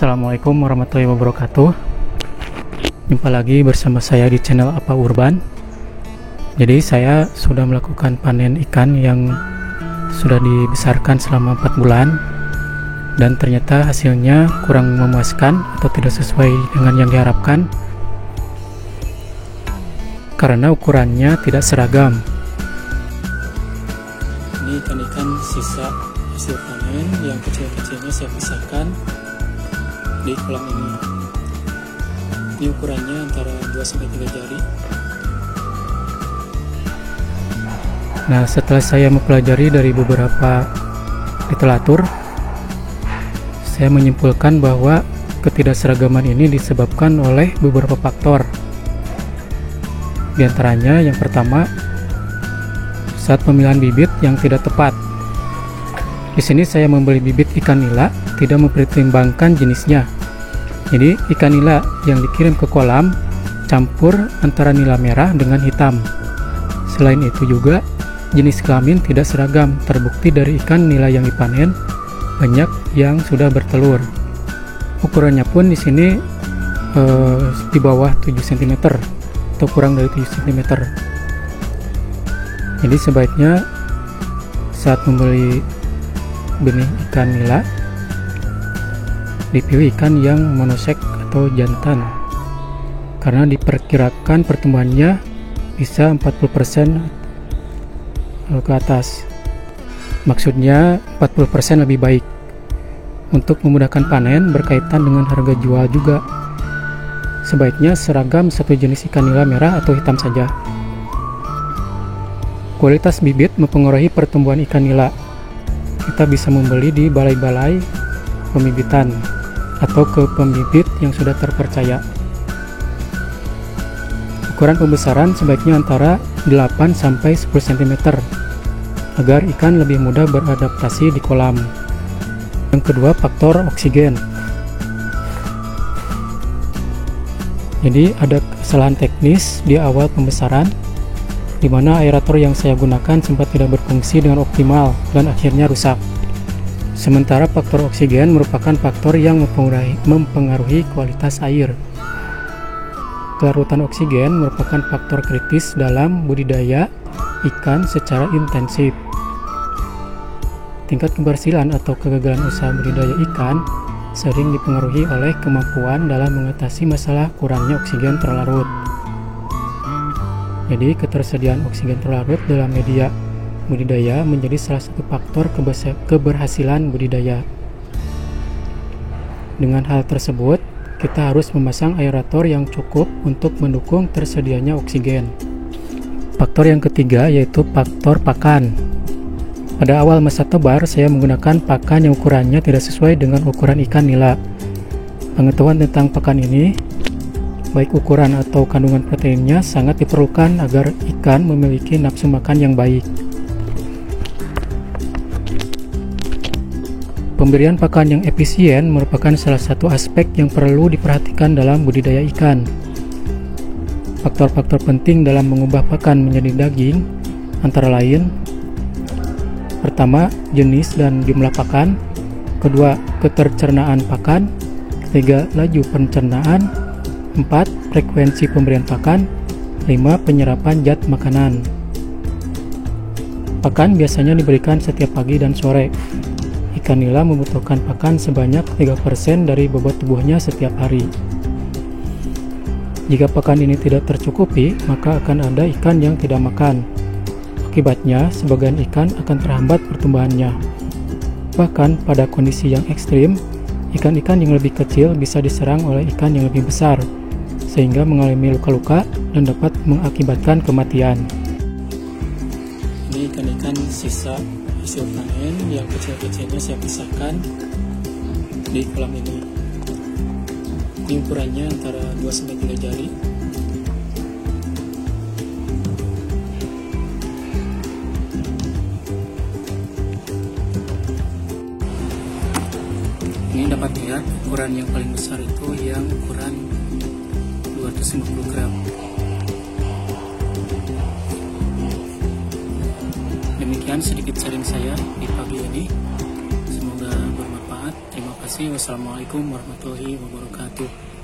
Assalamualaikum warahmatullahi wabarakatuh. Jumpa lagi bersama saya di channel Apa Urban. Jadi saya sudah melakukan panen ikan yang sudah dibesarkan selama 4 bulan, dan ternyata hasilnya kurang memuaskan atau tidak sesuai dengan yang diharapkan karena ukurannya tidak seragam. Ini ikan-ikan sisa hasil panen yang kecil-kecilnya saya pisahkan di kolam ini. Ini ukurannya antara 2-3 jari. Nah, setelah saya mempelajari dari beberapa literatur, saya menyimpulkan bahwa ketidakseragaman ini disebabkan oleh beberapa faktor. Di antaranya yang pertama, saat pemilihan bibit yang tidak tepat. Di sini saya membeli bibit ikan nila tidak mempertimbangkan jenisnya. Jadi ikan nila yang dikirim ke kolam campur antara nila merah dengan hitam. Selain itu juga jenis kelamin tidak seragam. Terbukti dari ikan nila yang dipanen banyak yang sudah bertelur. Ukurannya pun di sini di bawah 7 cm atau kurang dari 7 cm. Jadi sebaiknya saat membeli benih ikan nila dipilih ikan yang monosek atau jantan, karena diperkirakan pertumbuhannya bisa 40% ke atas. Maksudnya 40% lebih baik. Untuk memudahkan panen berkaitan dengan harga jual juga, sebaiknya seragam satu jenis ikan nila merah atau hitam saja. Kualitas bibit mempengaruhi pertumbuhan ikan nila. Kita bisa membeli di balai-balai pembibitan atau ke pembibit yang sudah terpercaya. Ukuran pembesaran sebaiknya antara 8-10 cm agar ikan lebih mudah beradaptasi di kolam. Yang kedua, faktor oksigen. Jadi ada kesalahan teknis di awal pembesaran, di mana aerator yang saya gunakan sempat tidak berfungsi dengan optimal dan akhirnya rusak. Sementara faktor oksigen merupakan faktor yang mempengaruhi kualitas air. Kelarutan oksigen merupakan faktor kritis dalam budidaya ikan secara intensif. Tingkat keberhasilan atau kegagalan usaha budidaya ikan sering dipengaruhi oleh kemampuan dalam mengatasi masalah kurangnya oksigen terlarut. Jadi ketersediaan oksigen terlarut dalam media budidaya menjadi salah satu faktor keberhasilan budidaya. Dengan hal tersebut, kita harus memasang aerator yang cukup untuk mendukung tersedianya oksigen. Faktor yang ketiga yaitu faktor pakan. Pada awal masa tebar, saya menggunakan pakan yang ukurannya tidak sesuai dengan ukuran ikan nila. Pengetahuan tentang pakan ini, baik ukuran atau kandungan proteinnya, sangat diperlukan agar ikan memiliki nafsu makan yang baik. Pemberian pakan yang efisien merupakan salah satu aspek yang perlu diperhatikan dalam budidaya ikan. Faktor-faktor penting dalam mengubah pakan menjadi daging antara lain: pertama, jenis dan jumlah pakan; kedua, ketercernaan pakan; ketiga, laju pencernaan; 4. Frekuensi pemberian pakan; 5. Penyerapan zat makanan. Pakan biasanya diberikan setiap pagi dan sore. Ikan nila membutuhkan pakan sebanyak 3% dari bobot tubuhnya setiap hari. Jika pakan ini tidak tercukupi, maka akan ada ikan yang tidak makan. Akibatnya, sebagian ikan akan terhambat pertumbuhannya. Bahkan pada kondisi yang ekstrim, ikan-ikan yang lebih kecil bisa diserang oleh ikan yang lebih besar, sehingga mengalami luka-luka dan dapat mengakibatkan kematian. Ini ikan-ikan sisa hasil panen yang kecil-kecilnya saya pisahkan di kolam ini. Ini ukurannya antara 2-3 jari. Ini dapat lihat ukuran yang paling besar itu yang ukuran 250 gram. Demikian sedikit sharing saya di pagi ini. Semoga bermanfaat. Terima kasih. kasih. Wassalamualaikum warahmatullahi wabarakatuh.